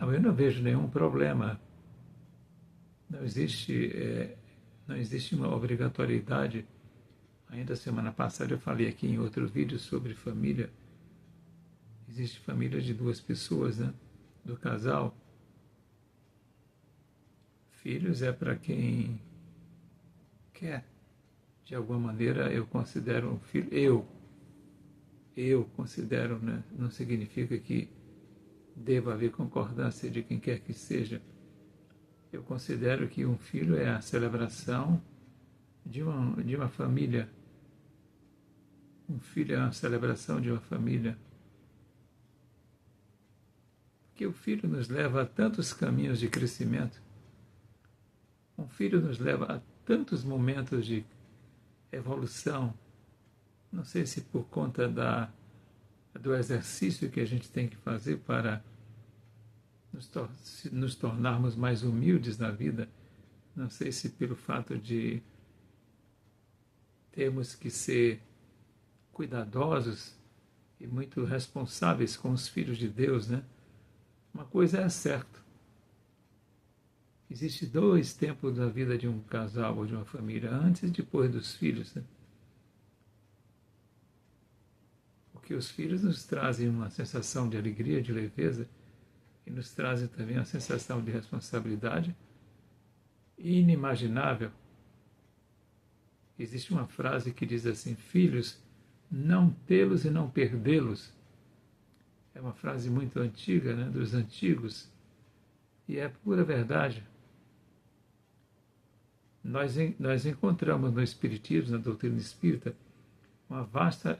Não, eu não vejo nenhum problema. Não existe, não existe uma obrigatoriedade. Ainda semana passada eu falei aqui em outro vídeo sobre família. Existe família de duas pessoas, né? Do casal. Filhos é para quem quer. De alguma maneira eu considero um filho. Eu considero, né? Não significa que deva haver concordância de quem quer que seja. Eu considero que um filho é a celebração de uma família. Um filho é uma celebração de uma família. Porque o filho nos leva a tantos caminhos de crescimento. Um filho nos leva a tantos momentos de evolução. Não sei se por conta do exercício que a gente tem que fazer para nos tornarmos mais humildes na vida. Não sei se pelo fato de termos que ser cuidadosos e muito responsáveis com os filhos de Deus, né? Uma coisa é certa. Existem dois tempos da vida de um casal ou de uma família, antes e depois dos filhos, né? Porque os filhos nos trazem uma sensação de alegria, de leveza, e nos trazem também uma sensação de responsabilidade inimaginável. Existe uma frase que diz assim: filhos, não tê-los e não perdê-los. É uma frase muito antiga, né, dos antigos, e é pura verdade. Nós encontramos no Espiritismo, na doutrina espírita, uma vasta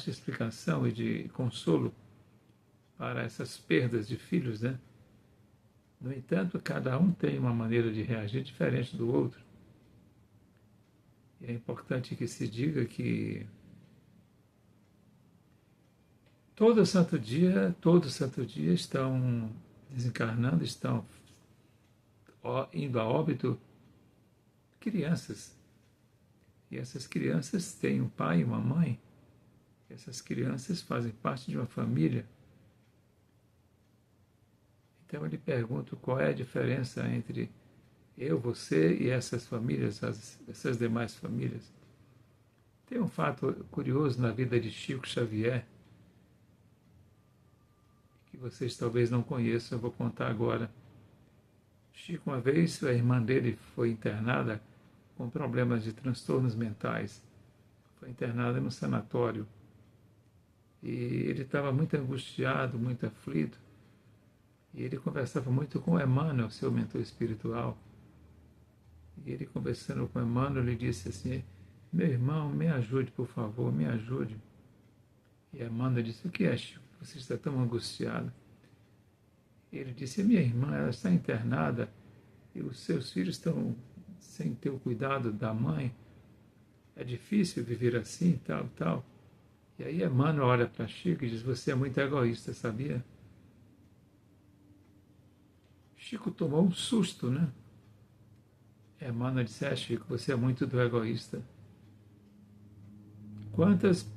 explicação e de consolo para essas perdas de filhos, né? No entanto, cada um tem uma maneira de reagir diferente do outro. E é importante que se diga que todo santo dia estão desencarnando, estão indo a óbito crianças. E essas crianças têm um pai e uma mãe. Essas crianças fazem parte de uma família. Então eu lhe pergunto qual é a diferença entre eu, você e essas famílias, essas demais famílias. Tem um fato curioso na vida de Chico Xavier, que vocês talvez não conheçam, eu vou contar agora. Chico, uma vez, a irmã dele foi internada com problemas de transtornos mentais. Foi internada no sanatório. E ele estava muito angustiado, muito aflito. E ele conversava muito com Emmanuel, seu mentor espiritual. E ele, conversando com Emmanuel, ele disse assim: meu irmão, me ajude, por favor, me ajude. E Emmanuel disse: o que é, Chico? Você está tão angustiado. E ele disse: minha irmã, ela está internada e os seus filhos estão sem ter o cuidado da mãe. É difícil viver assim, tal, tal. E aí Emmanuel olha para Chico e diz: você é muito egoísta, sabia? Chico tomou um susto, né? Emmanuel disse: Chico, você é muito do egoísta. Quantas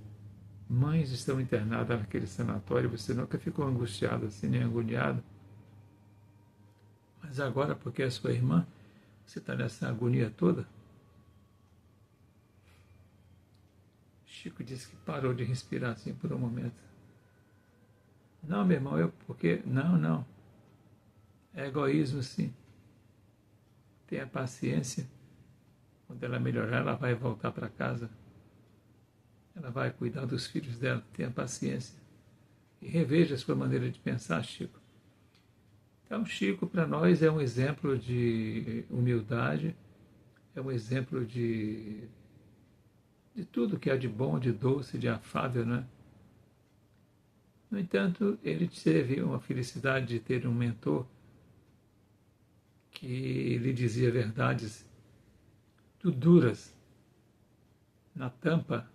mães estão internadas naquele sanatório e você nunca ficou angustiado assim, nem agoniado? Mas agora, porque é sua irmã, você está nessa agonia toda? Chico disse que parou de respirar assim por um momento. Não, meu irmão, porque... Não. É egoísmo, sim. Tenha paciência. Quando ela melhorar, ela vai voltar para casa. Ela vai cuidar dos filhos dela. Tenha paciência. E reveja a sua maneira de pensar, Chico. Então, Chico, para nós, é um exemplo de humildade, é um exemplo de tudo que há de bom, de doce, de afável, né? No entanto, ele teve uma felicidade de ter um mentor que lhe dizia verdades duras na tampa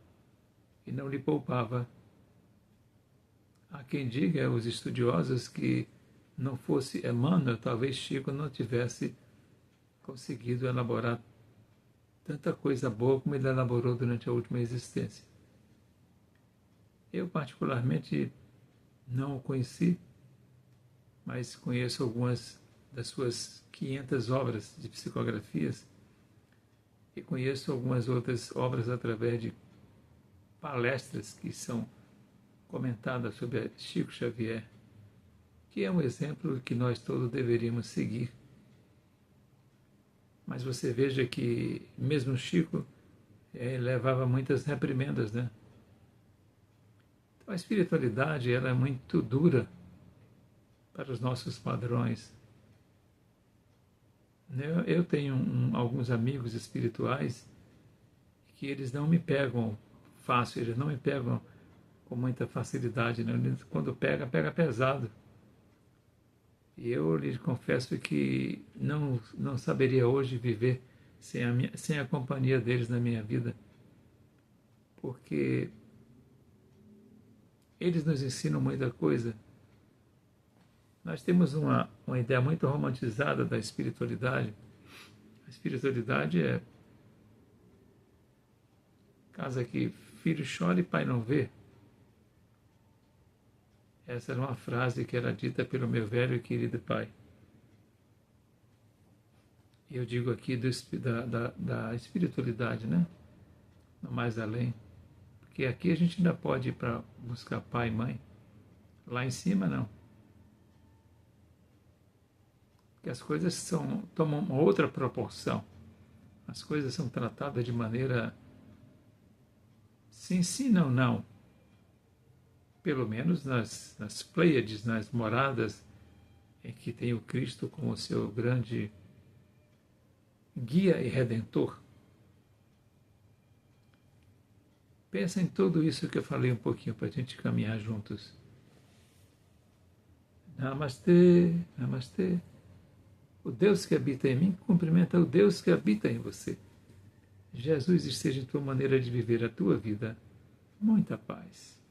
e não lhe poupava. Há quem diga, os estudiosos, que não fosse Emmanuel, talvez Chico não tivesse conseguido elaborar tanta coisa boa como ele elaborou durante a última existência. Eu, particularmente, não o conheci, mas conheço algumas das suas 500 obras de psicografias e conheço algumas outras obras através de palestras que são comentadas sobre Chico Xavier, que é um exemplo que nós todos deveríamos seguir. Mas você veja que mesmo Chico levava muitas reprimendas, né? Então a espiritualidade ela é muito dura para os nossos padrões. Eu tenho alguns amigos espirituais que eles não me pegam fácil, eles não me pegam com muita facilidade, né? Quando pega, pega pesado. E eu lhes confesso que não saberia hoje viver sem a companhia deles na minha vida, porque eles nos ensinam muita coisa. Nós temos uma ideia muito romantizada da espiritualidade. A espiritualidade é casa que filho chora e pai não vê. Essa era uma frase que era dita pelo meu velho e querido pai. E eu digo aqui da espiritualidade, né? No mais além. Porque aqui a gente ainda pode ir para buscar pai e mãe. Lá em cima, não. Porque as coisas tomam uma outra proporção. As coisas são tratadas de maneira sim, sim, não, não. Pelo menos nas Pleiades, nas moradas em que tem o Cristo como seu grande guia e redentor. Pensa em tudo isso que eu falei um pouquinho para a gente caminhar juntos. Namastê, namastê. O Deus que habita em mim cumprimenta o Deus que habita em você. Jesus esteja em tua maneira de viver a tua vida. Muita paz.